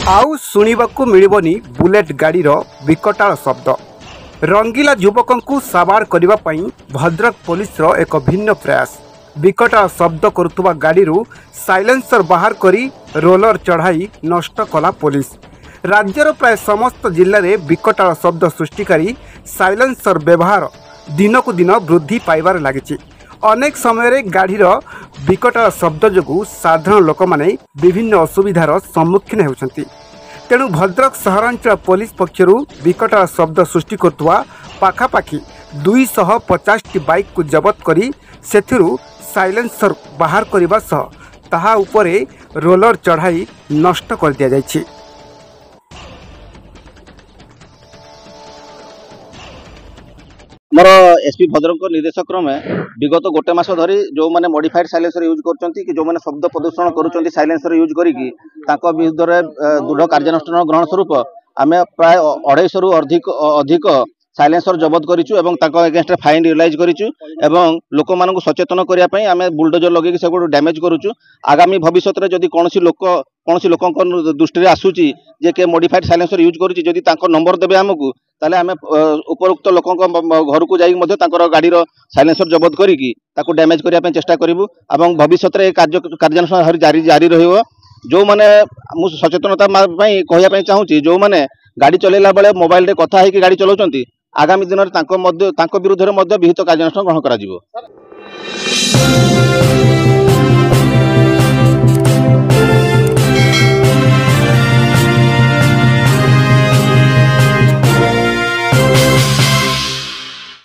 आउ शुणिबाकू मिलिबनी बुलेट गाड़ीर विकटाल शब्द। रंगीला युवकों साबार करने पई भद्रक पुलिस एक भिन्न प्रयास। विकटाल शब्द करुवा गाड़ी साइलेंसर बाहर करी रोलर चढ़ाई नष्ट कला पुलिस। राज्यर प्राय समस्त जिले में विकटाल शब्द सृष्टिकारी साइलेंसर व्यवहार दिनकू दिन वृद्धि पाइबार लगी। अनेक समय गाड़ीर विकटाल शब्द जो साधारण लोक मैंने विभिन्न असुविधार सम्मुखीन होती। तेणु भद्रक सहरांचल पुलिस पक्षर विकटाल शब्द सृष्टि करुवा पाखापाखि 250 बाइक को जबत करी सेथिरु साइलेंसर बाहर करने सह ताहा उपरे रोलर चढ़ाई नष्ट कर दिया जायछि। मोर एसपी भद्रक निर्देश क्रमे विगत गोटे मास धरी जो मैंने मॉडिफाइड साइलेंसर यूज कर जो मैंने शब्द प्रदूषण करुँच साइलेंसर यूज करी विरुद्ध दृढ़ कार्यानुष्ठान ग्रहण स्वरूप आम प्राय 250 रु अधिक साइलेंसर जबत करूँ एगेन्स्ट फाइन रियलाइज करूँ लोक मानक सचेतन करने आम बुलडोजर लगे से डैमेज करुँ। आगामी भविष्य में जदि कौन लोक दृष्टि आसूची जे के मॉडिफाइड साइलेंसर यूज करुँच नंबर देवे आमको ताले आम उपरोक्त लोक घर को जाकर गाड़ी साइलेंसर जबत करी डैमेज करने चेष्टा करूँ। भविष्य में कार्यानुष्ठान जारी रही जो मैंने सचेतनता कहना चाहूँगी जो मैंने गाड़ी चलेला बेले मोबाइल रे कथा है कि गाड़ी चलाउछंती आगामी दिन में विरुद्ध विहित कार्यानुष्ठान ग्रहण करा।